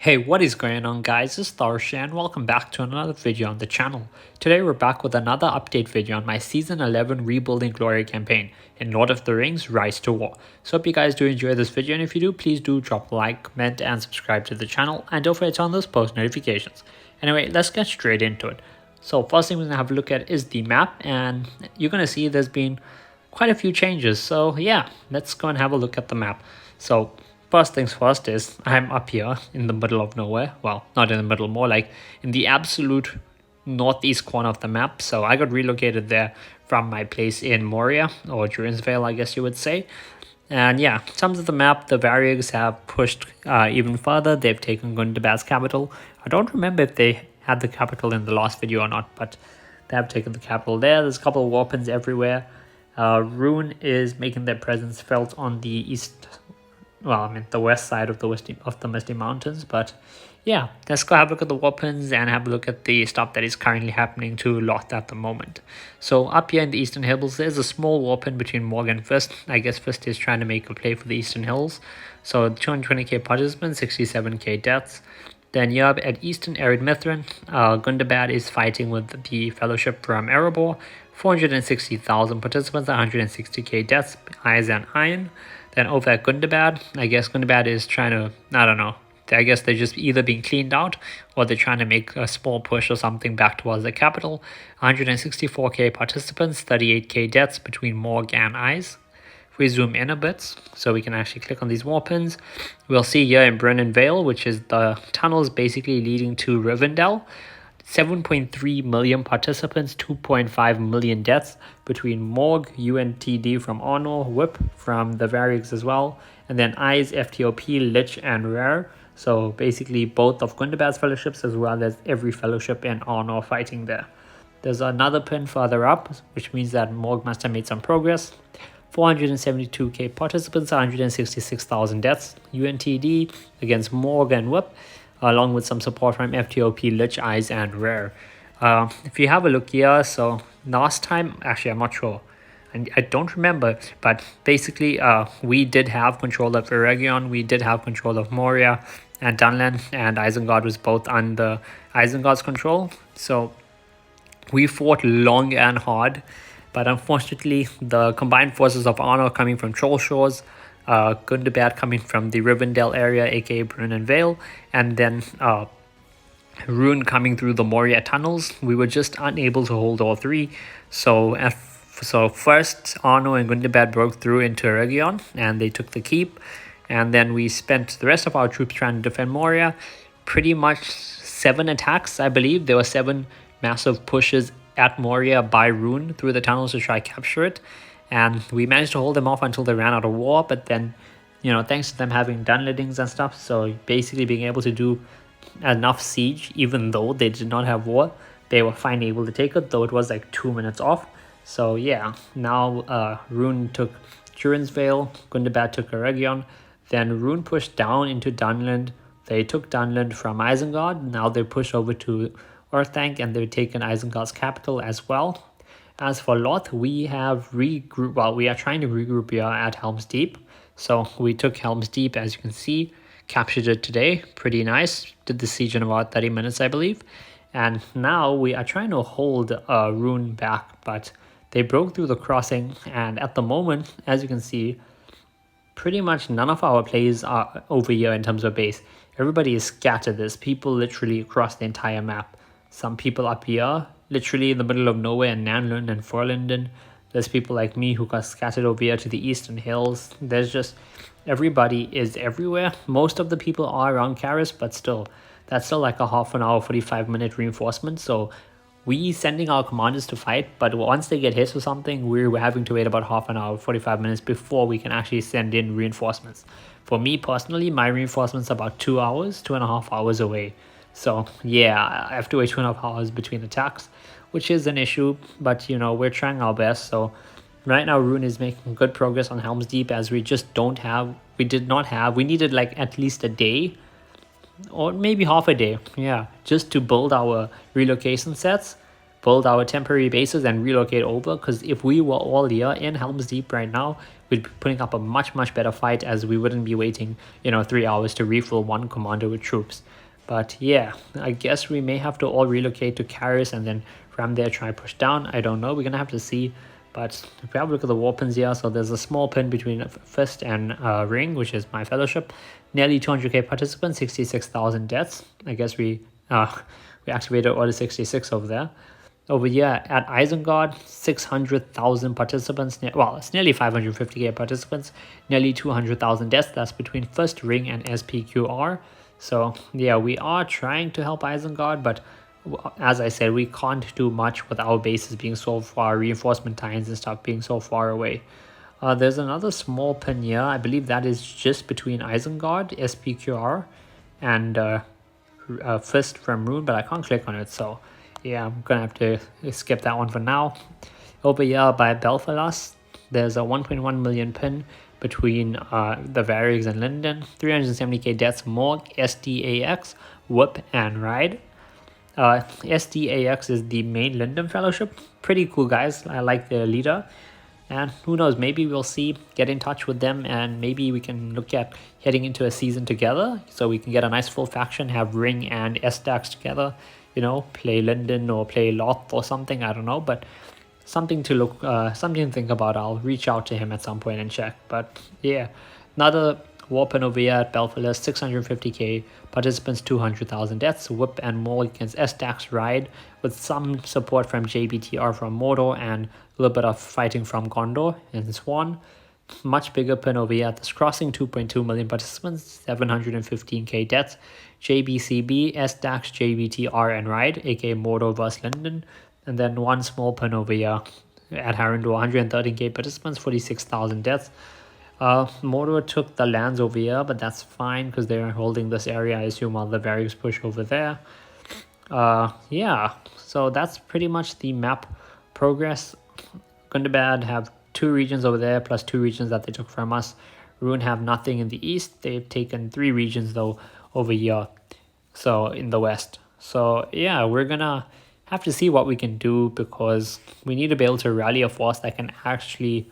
Hey, what is going on guys, it's Tharshey and welcome back to another video on the channel. Today we're back with another update video on my Season 11 Rebuilding Glory campaign in Lord of the Rings Rise to War. So hope you guys do enjoy this video, and if you do, please do drop a like, comment and subscribe to the channel, and don't forget to turn on those post notifications. Anyway, let's get straight into it. So first thing we're going to have a look at is the map, and you're going to see there's been quite a few changes. So yeah, let's go and have a look at the map. So first things first is I'm up here in the middle of nowhere. Well, not in the middle, more like in the absolute northeast corner of the map. So I got relocated there from my place in Moria, or Vale, I guess you would say. And yeah, in terms of the map, the Varrigs have pushed even further. They've taken Gundabad's capital. I don't remember if they had the capital in the last video or not, but they have taken the capital there. There's a couple of weapons everywhere. Rhun is making their presence felt on the east, well, I mean the west side of the Misty Mountains. But yeah, let's go have a look at the weapons and have a look at the stuff that is currently happening to LOTR at the moment. So up here in the Eastern Hills, there's a small weapon between Morg and Fist. I guess Fist is trying to make a play for the Eastern Hills. So 220k participants, 67k deaths. Then you have at Eastern Arid Mithrin, Gundabad is fighting with the Fellowship from Erebor, 460,000 participants, 160k deaths, eyes and iron. Then over at Gundabad, I guess Gundabad is trying to, I don't know, I guess they're just either being cleaned out or they're trying to make a small push or something back towards the capital. 164k participants, 38k deaths between Morg and eyes. If we zoom in a bit, so we can actually click on these weapons, we'll see here in Brennan Vale, which is the tunnels basically leading to Rivendell, 7.3 million participants, 2.5 million deaths between Morg, UNTD from Honor, Whip from the Varrigs as well, and then Eyes, FTOP, Lich, and Rare. So basically both of Gundabad's fellowships as well as every fellowship in Honor fighting there. There's another pin further up, which means that Morg must have made some progress. 472k participants, 166,000 deaths. UNTD against Morg and Whip, along with some support from FTOP, Lich, Eyes, and Rare. If you have a look here, so last time, actually I'm not sure, and I don't remember, but basically we did have control of Eregion, we did have control of Moria and Dunland, and Isengard was both under Isengard's control. So we fought long and hard, but unfortunately the combined forces of Honor coming from Troll Shores, Gundabad coming from the Rivendell area, aka Brennan Vale, and then Rhun coming through the Moria tunnels. We were just unable to hold all three. So first Honor and Gundabad broke through into Eregion and they took the keep, and then we spent the rest of our troops trying to defend Moria. Pretty much 7 attacks, I believe. There were 7 massive pushes at Moria by Rhun through the tunnels to try to capture it, and we managed to hold them off until they ran out of war. But then, you know, thanks to them having Dunlandings and stuff, so basically being able to do enough siege, even though they did not have war, they were finally able to take it, though it was like 2 minutes off. So yeah, now Rhun took Vale, Gundabad took Eregion, then Rhun pushed down into Dunland. They took Dunland from Isengard. Now they push over to Earthanc and they've taken Isengard's capital as well. As for LOTR, we have regrouped, well, we are trying to regroup here at Helms Deep. So we took Helms Deep, as you can see, captured it today, pretty nice. Did the siege in about 30 minutes, I believe. And now we are trying to hold Rhun back, but they broke through the crossing, and at the moment, as you can see, pretty much none of our plays are over here in terms of base. Everybody is scattered. There's people literally across the entire map. Some people up here, literally in the middle of nowhere in Nanlund and Forlinden. There's people like me who got scattered over here to the Eastern Hills. There's just, everybody is everywhere. Most of the people are around Karis, but still, that's still like a half an hour, 45-minute reinforcement. So we sending our commanders to fight, but once they get hit or something, we're having to wait about half an hour, 45 minutes before we can actually send in reinforcements. For me personally, my reinforcements are about 2 hours, 2.5 hours away. So yeah, I have to wait 2.5 hours between attacks, which is an issue, but you know, we're trying our best. So right now Rhun is making good progress on Helms Deep, as we just don't have, we needed like at least a day or maybe half a day, yeah, just to build our relocation sets. build our temporary bases and relocate over, because if we were all here in Helms Deep right now, we'd be putting up a much better fight, as we wouldn't be waiting 3 hours to refill one commander with troops. But yeah, I guess we may have to all relocate to Karis and then from there try push down. I don't know, we're gonna have to see. But if we have a look at the war pins here, so there's a small pin between Fist and Ring, which is my fellowship. Nearly 200k participants, 66,000 deaths. I guess we activated Order 66 over there. Over here at Isengard, 600,000 participants. Well, it's nearly 550k participants, nearly 200,000 deaths. That's between First Ring and SPQR. So yeah, we are trying to help Isengard, but as I said, we can't do much with our bases being so far, reinforcement times and stuff being so far away. There's another small pin here. I believe that is just between Isengard, SPQR, and Fist from Rhun, but I can't click on it, so yeah, I'm gonna have to skip that one for now. Over here by Belfalas, there's a 1.1 million pin between the Varrigs and Linden, 370k deaths, Morg, SDAX, Whip, and Ride. SDAX is the main Linden Fellowship. Pretty cool guys. I like their leader. And who knows, maybe we'll see, get in touch with them, and maybe we can look at heading into a season together, so we can get a nice full faction, have Ring and SDAX together, play Linden or play Loth or something, I don't know, but something to look, something to think about. I'll reach out to him at some point and check. But yeah, another Warpen over here at Belfalas, 650k participants, 200,000 deaths, Whip and Morg against SDAX Ride, with some support from JBTR from Mordor and a little bit of fighting from Gondor and Swan. Much bigger pin over here at this crossing, 2.2 million participants, 715k deaths, JBCB, SDAX, JBTR and Ride, aka Mordor vs Linden. And then one small pin over here at Harrendoor, 113k participants, 46,000 deaths. Mordor took the lands over here, but that's fine because they're holding this area, I assume, while the Varrigs push over there. Yeah, so that's pretty much the map progress. Gundabad have 2 regions over there, plus 2 regions that they took from us. Rhun have nothing in the east. They've taken 3 regions, though, over here, so in the west. So yeah, we're gonna have to see what we can do, because we need to be able to rally a force that can actually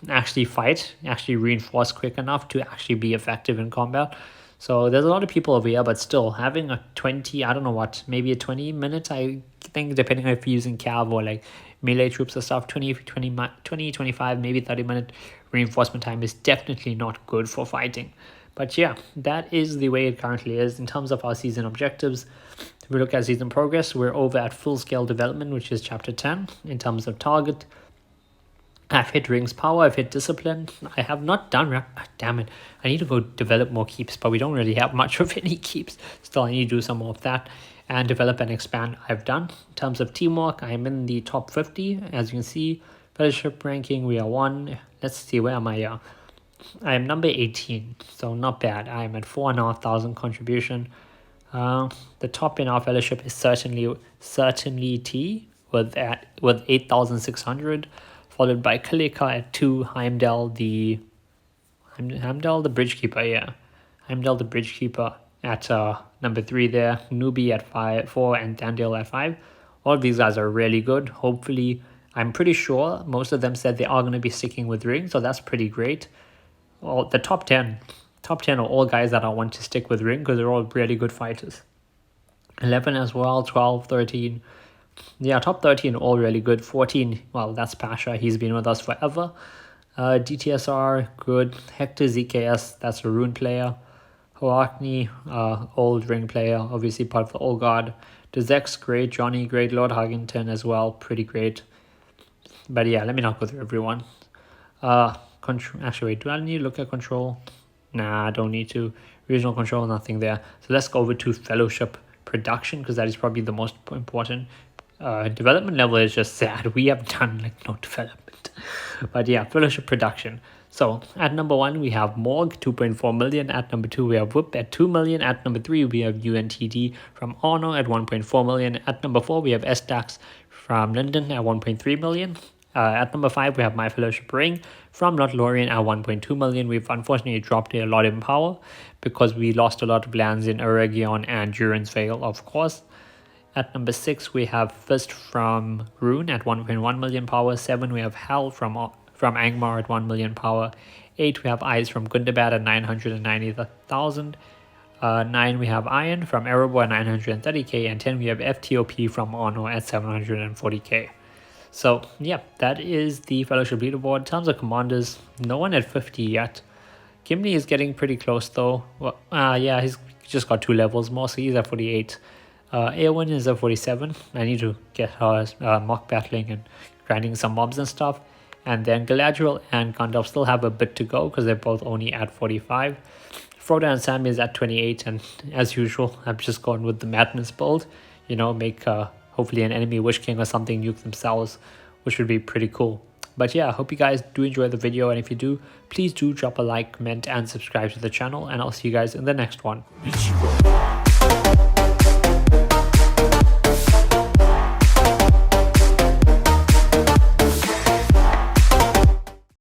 actually fight, actually reinforce quick enough to actually be effective in combat. So there's a lot of people over here, but still having a 20, I don't know what, maybe a 20 minutes, I think, depending on if you're using cav or like melee troops or stuff, 20, 25, maybe 30-minute reinforcement time is definitely not good for fighting. But yeah, that is the way it currently is. In terms of our season objectives, if we look at season progress, we're over at full scale development, which is chapter 10. In terms of target, I've hit Ring's power, I've hit discipline. I have not done, damn it, I need to go develop more keeps, but we don't really have much of any keeps. Still, I need to do some more of that. And develop and expand, I've done. In terms of teamwork, I'm in the top 50. As you can see, fellowship ranking, we are 1. Let's see, where am I here? I am number 18, so not bad. I am at 4,500 contribution. The top in our fellowship is certainly T with 8,600. Followed by Kalika at 2, Heimdall the Bridgekeeper, yeah. Heimdall the Bridgekeeper at number 3 there, Newbie at 4, and Dandale at 5. All of these guys are really good. Hopefully, I'm pretty sure most of them said they are going to be sticking with Ring, so that's pretty great. Well, the top 10 are all guys that I want to stick with Ring because they're all really good fighters. 11 as well, 12, 13. Yeah, top 13 all really good. 14, well, that's Pasha. He's been with us forever. DTSR, good. Hector ZKS, that's a Rune player. Hoakni, old Ring player, obviously part of the Old Guard. Dezex, great. Johnny, great. Lord Huggington as well, pretty great. But yeah, let me not go through everyone. Actually, wait, do I need to look at control? Nah, I don't need to. Regional control, nothing there. So let's go over to fellowship production, because that is probably the most important. Development level is just sad. We have done like no development. But yeah, fellowship production. So at number 1 we have Morg, 2.4 million. At number 2 we have Whip at 2 million. At number 3 we have UNTD from Honor at 1.4 million. At number 4 we have SDAX from Linden at 1.3 million. At number 5 we have My Fellowship Ring from Lothlorien at 1.2 million. We've unfortunately dropped a lot in power because we lost a lot of lands in Eregion and Durin's Vale, of course. At number 6, we have Fist from Rhun at 1.1 million power. 7, we have Hell from Angmar at 1 million power. 8, we have Eyes from Gundabad at 990,000. 9, we have Iron from Erebor at 930k. And 10, we have FTOP from Ono at 740k. So, yeah, that is the Fellowship Leaderboard. In terms of commanders, no one at 50 yet. Gimli is getting pretty close though. Well, yeah, he's just got 2 levels more, so he's at 48. Eowyn is at 47. I need to get her mock battling and grinding some mobs and stuff. And then Galadriel and Gandalf still have a bit to go because they're both only at 45. Frodo and Sam is at 28, and as usual, I've just gone with the madness build. You know, make hopefully an enemy Witch King or something nuke themselves, which would be pretty cool. But yeah, I hope you guys do enjoy the video, and if you do, please do drop a like, comment, and subscribe to the channel, and I'll see you guys in the next one.